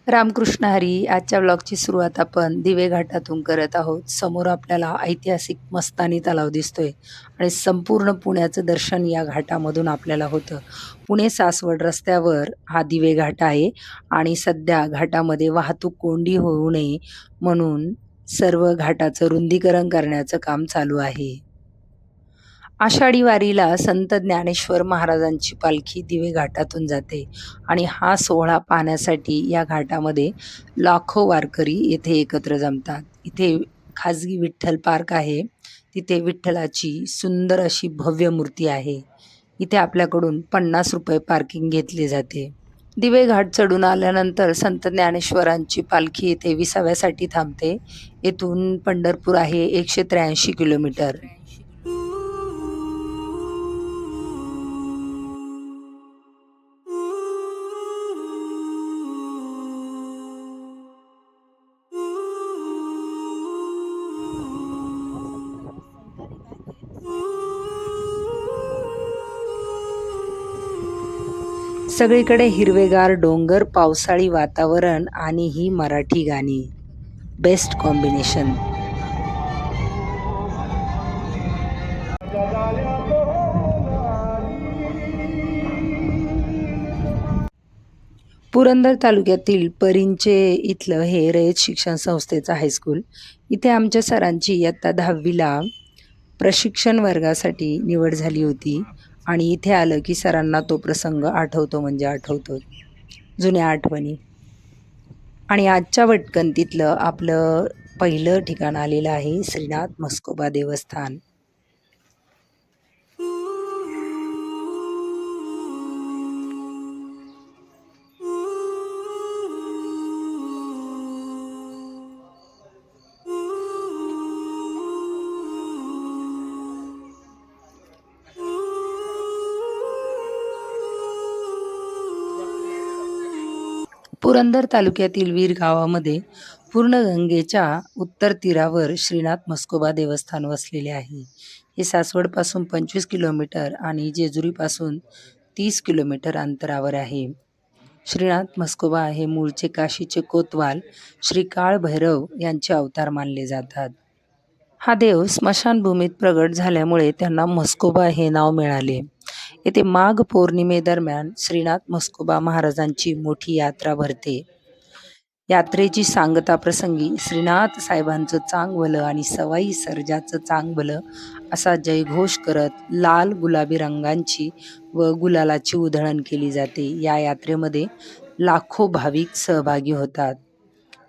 रामकृष्ण हरी. आजच्या ब्लॉगची सुरुवात आपण दिवे घाटातून करत आहोत. समोर आपल्याला ऐतिहासिक मस्तानी तलाव दिसतोय आणि संपूर्ण पुण्याचं दर्शन या घाटामधून आपल्याला होतं. पुणे सासवड रस्त्यावर हा दिवे घाट आहे आणि सध्या घाटामध्ये वाहतूक कोंडी होऊ नये म्हणून सर्व घाटाचं रुंदीकरण करण्याचं काम चालू आहे. आषाढी वारीला संत ज्ञानेश्वर महाराजांची पालखी दिवे घाटातून जाते आणि हा सोहळा पाहण्यासाठी या घाटामध्ये लाखो वारकरी येथे एकत्र जमतात. इथे खाजगी विठ्ठल पार्क आहे. तिथे विठ्ठलाची सुंदर अशी भव्य मूर्ती आहे. इथे आपल्याकडून ₹50 पार्किंग घेतले जाते. दिवे घाट चढून आल्यानंतर संत ज्ञानेश्वरांची पालखी येथे विसाव्यासाठी थांबते. येथून पंढरपूर आहे 183 किलोमीटर. सगळीकडे हिरवेगार डोंगर, पावसाळी वातावरण आणि ही मराठी गाणी. Best combination. पुरंदर तालुक्यातील परिंचे इथलं हे रयत शिक्षण संस्थेचं हायस्कूल. इथे आमच्या सरांची इयत्ता 10वीला प्रशिक्षण वर्गासाठी निवड झाली होती आणि इथे आलं की सरांना तो प्रसंग आठवतो म्हणजे आठवतो. जुन्या आठवणी. आणि आजच्या भटकंतीतलं आपलं पहिलं ठिकाण आलेलं आहे श्रीनाथ म्हस्कोबा देवस्थान. पुरंदर तालुक्यातील वीर गावामध्ये पूर्णगंगेच्या उत्तर तीरावर श्रीनाथ म्हस्कोबा देवस्थान वसलेले आहे. हे सासवडपासून 25 किलोमीटर आणि जेजुरीपासून 30 किलोमीटर अंतरावर आहे. श्रीनाथ म्हस्कोबा हे मूळचे काशीचे कोतवाल श्री काळ भैरव यांचे अवतार मानले जातात. हा देव स्मशानभूमीत प्रगट झाल्यामुळे त्यांना म्हस्कोबा हे नाव मिळाले. येथे माघ पौर्णिमेदरम्यान श्रीनाथ म्हस्कोबा महाराजांची मोठी यात्रा भरते. यात्रेची सांगता प्रसंगी श्रीनाथ साहेबांचं चांग भलं आणि सवाई सर्जाचं चांग भलं असा जयघोष करत लाल गुलाबी रंगांची व गुलालाची उधळण केली जाते. या यात्रेमध्ये लाखो भाविक सहभागी होतात.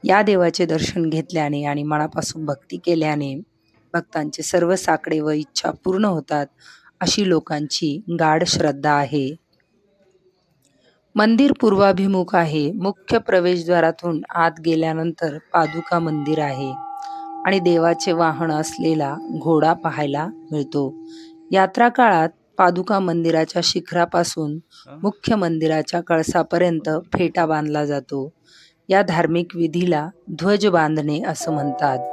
या देवाचे दर्शन घेतल्याने आणि मनापासून भक्ती केल्याने भक्तांचे सर्व साकडे व इच्छा पूर्ण होतात अशी लोकांची गाढ श्रद्धा आहे. मंदिर पूर्वाभिमुख आहे. मुख्य प्रवेशद्वारातून आत गेल्यानंतर पादुका मंदिर आहे आणि देवाचे वाहन असलेला घोडा पाहायला मिळतो. यात्रा काळात पादुका मंदिराच्या शिखरापासून मुख्य मंदिराच्या कळसापर्यंत फेटा बांधला जातो. या धार्मिक विधीला ध्वज बांधणे असं म्हणतात.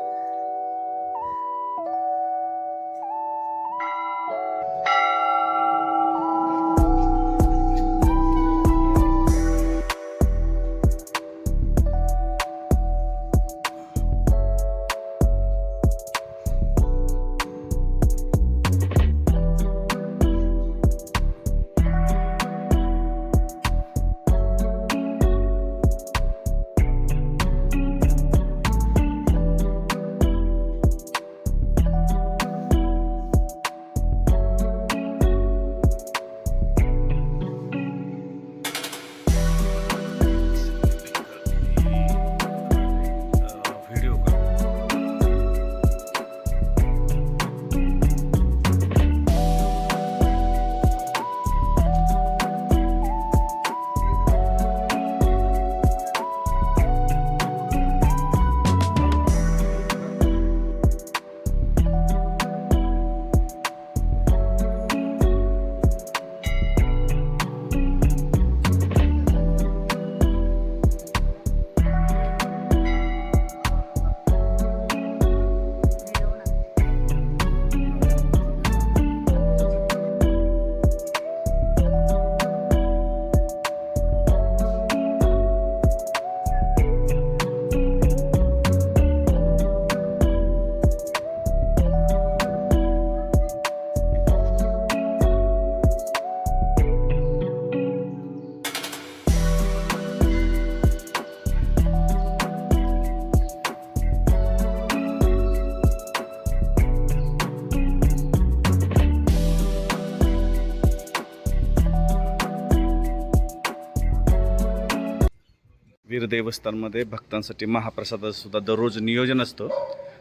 वीर देवस्थानमध्ये भक्तांसाठी महाप्रसादाचं सुद्धा दररोज नियोजन असतं.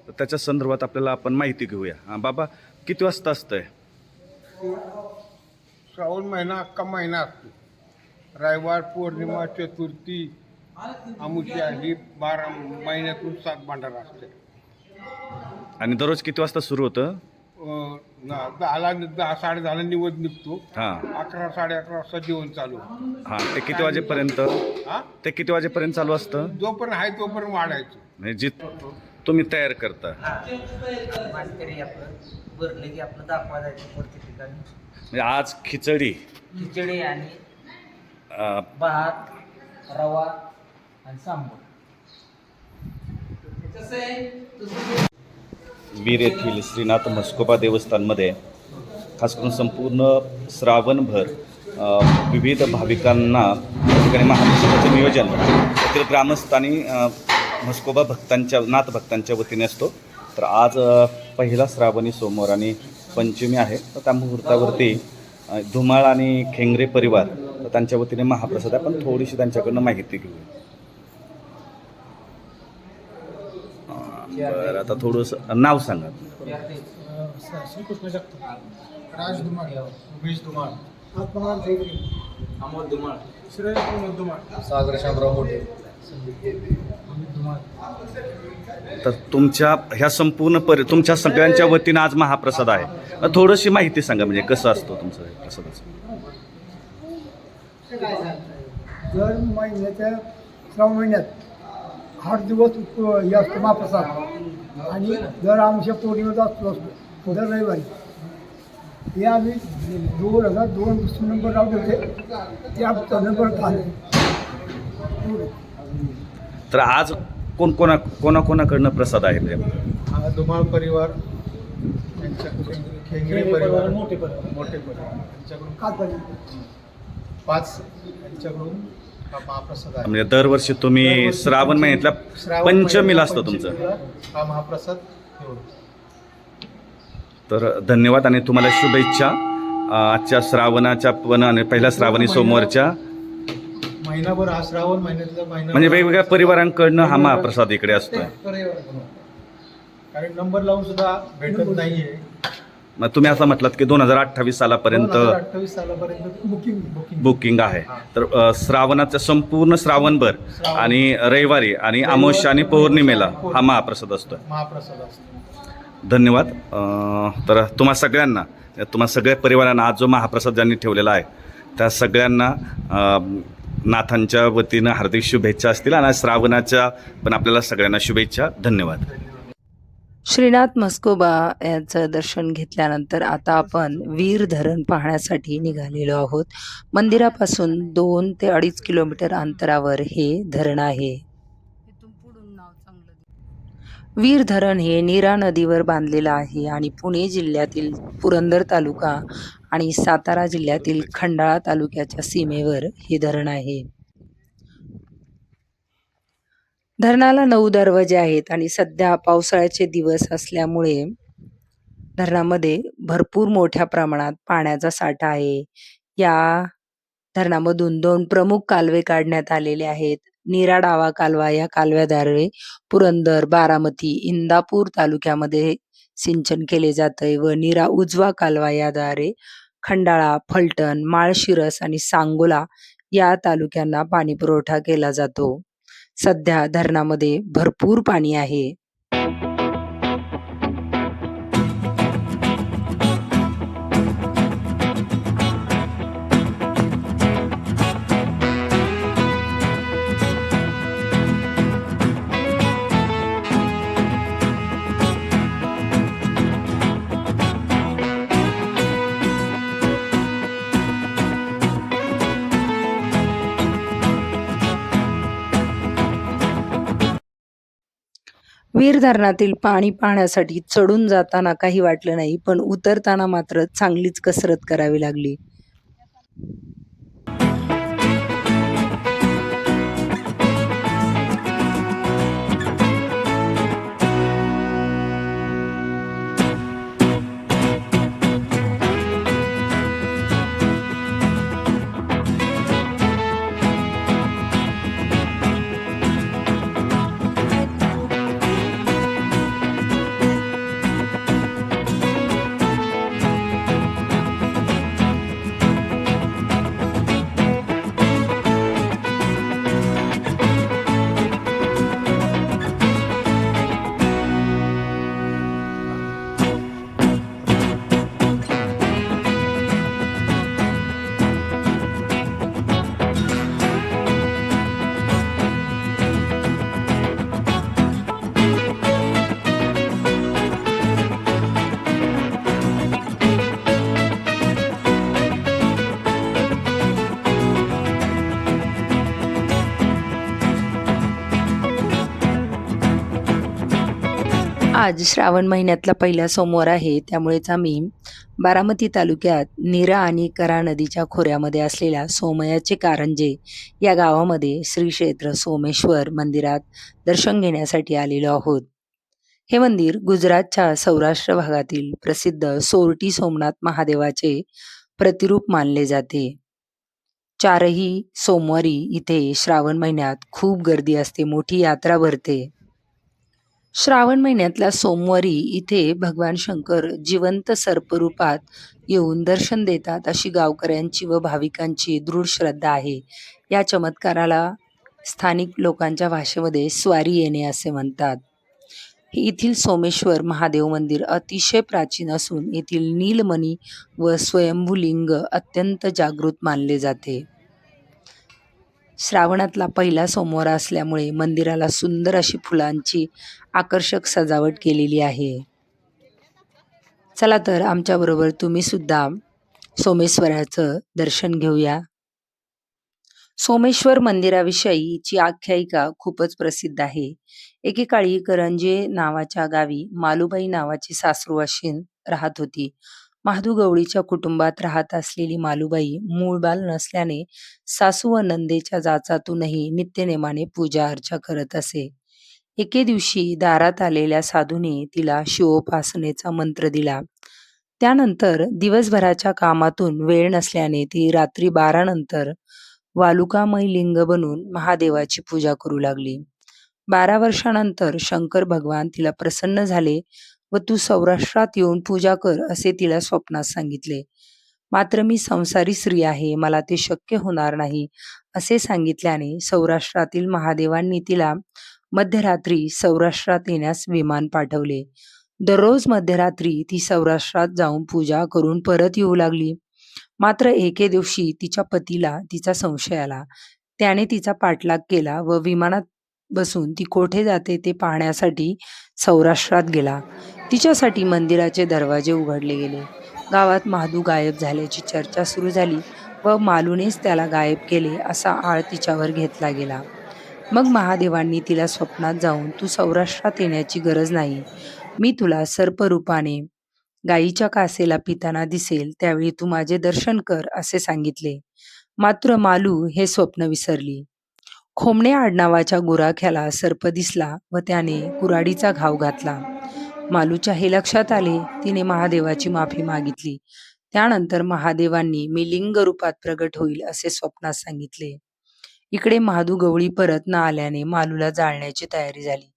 तर त्याच्या संदर्भात आपल्याला आपण माहिती घेऊया. हां बाबा, किती वाजता असतंय? श्रावण महिना अख्खा महिना असतो. रविवार, पौर्णिमा, चतुर्थी, अमावस्या ही 12 महिन्यातून 7 भांडारा असते. आणि दररोज किती वाजता सुरू होतं? 10 10:30 निवड निघतो. हां 11 11:30 वाजता जेवण चालू. हां, ते किती वाजेपर्यंत? हा ते किती वाजेपर्यंत चालू असतं? जोपर्यंत आहे तोपर्यंत वाढायचं. म्हणजे जी तुम्ही तयार करता, मानकरी आपलं भरलं की आपलं दाखवा जायचं प्रत्येक ठिकाणी. म्हणजे आज खिचडी, खिचडी आणि अं, भात, रवा आणि सांबार. वीर येथील श्रीनाथ म्हस्कोबा देवस्थानमध्ये खास करून संपूर्ण श्रावणभर विविध भाविकांना त्या ठिकाणी महाप्रसादाचं नियोजन येथील ग्रामस्थ आणि म्हस्कोबा भक्तांच्या नाथ भक्तांच्या वतीने असतो. तर आज पहिला श्रावणी सोमवार आणि पंचमी आहे. तर त्या मुहूर्तावरती धुमाळ आणि खेंगरे परिवार तर त्यांच्या वतीने महाप्रसाद आहे. पण थोडीशी त्यांच्याकडनं माहिती घेऊया. बरं, आता थोडंसं नाव सांगा. श्रीकृष्ण जगताप, राज धुमाळ, उमेश धुमाळ, अमोल धुमाळ, श्रेय धुमाळ, सागर शामराव मोठे. तर तुमच्या ह्या संपूर्ण तुमच्या सगळ्यांच्या वतीनं आज महाप्रसाद आहे. थोडीशी माहिती सांगा, म्हणजे कसं असतं तुमचं हे प्रसादाचं? दर महिन्याच्या श्रावण महिन्यात 8 दिवस हे असतो महाप्रसाद आणि दर आमच्या पौर्णिमेचा असतो दर रविवारी. हे आम्ही 2002 नंबर राहत होते ते आमचा नंबर झाले. तर आज कोणाकोणाकडनं प्रसाद आहे? म्हणजे धुमाळ परिवार, खेंगरे परिवार, मोठे परिवार यांच्याकडून कालपर्यंत 5 यांच्याकडून हा महाप्रसाद आहे. म्हणजे दरवर्षी तुम्ही श्रावण महिन्यातल्या पंचमीला असतं तुमचं. हा महाप्रसाद निवडतो. तर धन्यवाद आणि तुम्हाला शुभेच्छा आजच्या श्रावणाच्या पण आणि पहिल्या श्रावणी सोमवारच्या. महिनाभर हा श्रावण महिन्यातला महिना म्हणजे वेगवेगळ्या परिवारांकडनं हा महाप्रसाद इकडे असतोय. कारण नंबर लावून सुद्धा भेटत नाहीये. मग तुम्ही असं म्हटलात की 2028 सालापर्यंत 2028 सालापर्यंत बुकिंग बुकिंग आहे. तर श्रावणाचं संपूर्ण श्रावणभर आणि रविवारी आणि अमावस्या आणि पौर्णिमेला हा महाप्रसाद असतोय. महाप्रसाद असतो. धन्यवाद. तर तुम्हा सगळ्या परिवारांना आज जो महाप्रसाद ज्यांनी ठेवलेला आहे त्या सगळ्यांना नाथांच्या वतीनं हार्दिक शुभेच्छा असतील आणि श्रावणाच्या पण आपल्याला सगळ्यांना शुभेच्छा. धन्यवाद. श्रीनाथ म्हस्कोबा यांचं दर्शन घेतल्यानंतर आता आपण वीर धरण पाहण्यासाठी निघालेलो आहोत. मंदिरापासून 2 ते 2.5 किलोमीटर अंतरावर हे धरण आहे. वीर धरण हे नीरा नदीवर बांधलेलं आहे आणि पुणे जिल्ह्यातील पुरंदर तालुका आणि सातारा जिल्ह्यातील खंडाळा तालुक्याच्या सीमेवर हे धरण आहे. धरणाला 9 दरवाजे आहेत आणि सध्या पावसाळ्याचे दिवस असल्यामुळे धरणामध्ये भरपूर मोठ्या प्रमाणात पाण्याचा साठा आहे. या धरणामधून 2 प्रमुख कालवे काढण्यात आलेले आहेत. नीरा डावा कालवा या कालव्याद्वारे पुरंदर, बारामती, इंदापूर तालुक्यामध्ये सिंचन केले जाते व नीरा उजवा कालवा याद्वारे खंडाळा, फलटण, माळशिरस आणि सांगोला या तालुक्यांना पाणी पुरवठा केला जातो. सध्या धरणामध्ये भरपूर पाणी आहे. वीर धरणातील पाणी पाहण्यासाठी चढून जाताना काही वाटलं नाही, पण उतरताना मात्र चांगलीच कसरत करावी लागली. आज श्रावण महिन्यातला पहिला सोमवार आहे, त्यामुळेच आम्ही बारामती तालुक्यात नीरा आणि करा नदीच्या खोऱ्यामध्ये असलेल्या सोमयाचे कारंजे या गावामध्ये श्री क्षेत्र सोमेश्वर मंदिरात दर्शन घेण्यासाठी आलेलो आहोत. हे मंदिर गुजरातच्या सौराष्ट्र भागातील प्रसिद्ध सोरटी सोमनाथ महादेवाचे प्रतिरूप मानले जाते. चारही सोमवारी इथे श्रावण महिन्यात खूप गर्दी असते, मोठी यात्रा भरते. श्रावण महिन्यातल्या सोमवारी इथे भगवान शंकर जिवंत सर्परूपात येऊन दर्शन देतात, अशी गावकऱ्यांची व भाविकांची दृढ श्रद्धा आहे. या चमत्काराला स्थानिक लोकांच्या भाषेमध्ये स्वारी येणे असे म्हणतात. येथील सोमेश्वर महादेव मंदिर अतिशय प्राचीन असून येथील नीलमणी व स्वयंभू लिंग अत्यंत जागृत मानले जाते. श्रावणातला पहिला सोमवार असल्यामुळे मंदिराला सुंदर अशी फुलांची आकर्षक सजावट केलेली आहे. चला तर आमच्याबरोबर तुम्ही सुद्धा सोमेश्वराचं दर्शन घेऊया. सोमेश्वर मंदिराविषयीची आख्यायिका खूपच प्रसिद्ध आहे. एकेकाळी करंजे नावाच्या गावी मालूबाई नावाची सासरूवाशीण राहत होती. महादू गवळीच्या कुटुंबात राहत असलेली मालूबाई मूळबाल नसल्याने सासू व नंदेच्या जाचातूनही नित्यनेमाने पूजा अर्चा करत असे. एके दिवशी दारात आलेल्या साधूने तिला शिवोपासनेचा मंत्र दिला. त्यानंतर दिवसभराच्या कामातून वेळ नसल्याने ती रात्री 12 नंतर वालुकामय लिंग बनून महादेवाची पूजा करू लागली. 12 वर्षानंतर शंकर भगवान तिला प्रसन्न झाले व तू सौराष्ट्रात येऊन पूजा कर असे तिला स्वप्नात सांगितले. मात्र मी संसारी स्त्री आहे, मला ते शक्य होणार नाही असे सांगितल्याने सौराष्ट्रातील महादेवांनी तिला मध्यरात्री सौराष्ट्रात येण्यास विमान पाठवले. दररोज मध्यरात्री ती सौराष्ट्रात जाऊन पूजा करून परत येऊ लागली. मात्र एके दिवशी तिच्या पतीला तिचा संशय आला. त्याने तिचा पाठलाग केला व विमानात बसून ती कोठे जाते ते पाहण्यासाठी सौराष्ट्रात गेला. तिच्यासाठी मंदिराचे दरवाजे उघडले गेले. गावात महादू गायब झाल्याची चर्चा सुरू झाली व मालूनेच त्याला गायब केले असा आळ तिच्यावर घेतला गेला. मग महादेवांनी तिला स्वप्नात जाऊन तू सौराष्ट्रात येण्याची गरज नाही, मी तुला सर्परूपाने गायीच्या कासेला पिताना दिसेल, त्यावेळी तू माझे दर्शन कर असे सांगितले. मात्र मालू हे स्वप्न विसरली. खोमणे आडनावाच्या गुराख्याला सर्प दिसला व त्याने कुऱ्हाडीचा घाव घातला. मालूच्या हे लक्षात आले. तिने महादेवाची माफी मागितली. त्यानंतर महादेवांनी मी लिंग रूपात प्रगट होईल असे स्वप्नात सांगितले. इकडे महादू गवळी परत न आल्याने मालूला जाळण्याची तयारी झाली.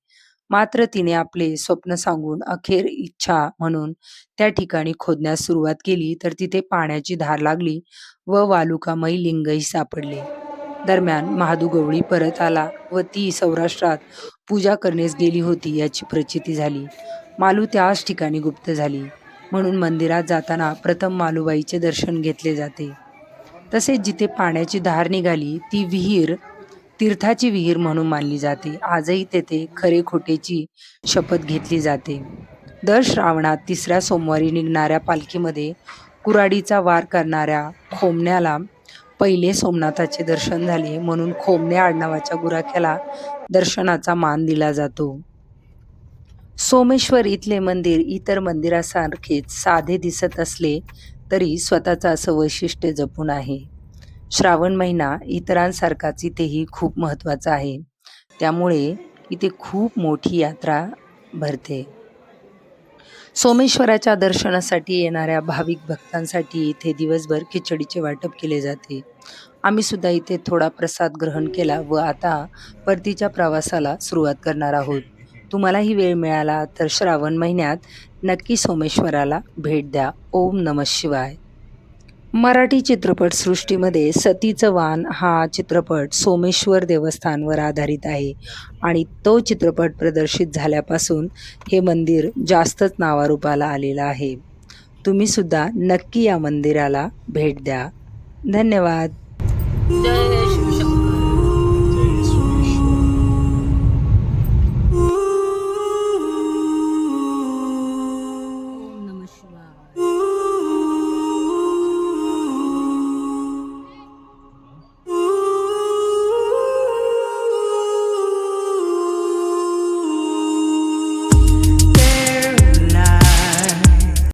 मात्र तिने आपले स्वप्न सांगून अखेर इच्छा म्हणून त्या ठिकाणी खोदण्यास सुरुवात केली तर तिथे पाण्याची धार लागली व वालुकामय लिंगही सापडले. दरम्यान महादू गवळी परत आला व ती सौराष्ट्रात पूजा करण्यास गेली होती याची प्रचिती झाली. मालू त्याच ठिकाणी गुप्त झाली. म्हणून मंदिरात जाताना प्रथम मालूबाईचे दर्शन घेतले जाते. तसेच जिथे पाण्याची धार निघाली ती विहीर तीर्थाची विहीर म्हणून मानली जाते. आजही तेथे खरे खोटेची शपथ घेतली जाते. दर श्रावणात 3ऱ्या सोमवारी निघणाऱ्या पालखीमध्ये कुऱ्हाडीचा वार करणाऱ्या खोमण्याला पहिले सोमनाथाचे दर्शन झाले म्हणून खोमणे आडनावाच्या गुराख्याला दर्शनाचा मान दिला जातो. सोमेश्वर इथले मंदिर इतर मंदिरासारखेच साधे दिसत असले तरी स्वतःचं असं वैशिष्ट्य जपून आहे. श्रावण महिना इतरांसारखाच इथेही खूप महत्त्वाचा आहे. त्यामुळे इथे खूप मोठी यात्रा भरते. सोमेश्वराच्या दर्शनासाठी येणाऱ्या भाविक भक्तांसाठी इथे दिवसभर खिचडीचे वाटप केले जाते. आम्ही सुद्धा इथे थोडा प्रसाद ग्रहण केला व आता परतीच्या प्रवासाला सुरुवात करणार आहोत. तुम्हालाही वेळ मिळाला तर श्रावण महिन्यात नक्की सोमेश्वराला भेट द्या. ओम नमः शिवाय. मराठी चित्रपटसृष्टीमध्ये सतीचं वाण हा चित्रपट सोमेश्वर देवस्थानवर आधारित आहे आणि तो चित्रपट प्रदर्शित झाल्यापासून हे मंदिर जास्तच नावारूपाला आलेलं आहे. तुम्ही सुद्धा नक्की या मंदिराला भेट द्या. धन्यवाद. जय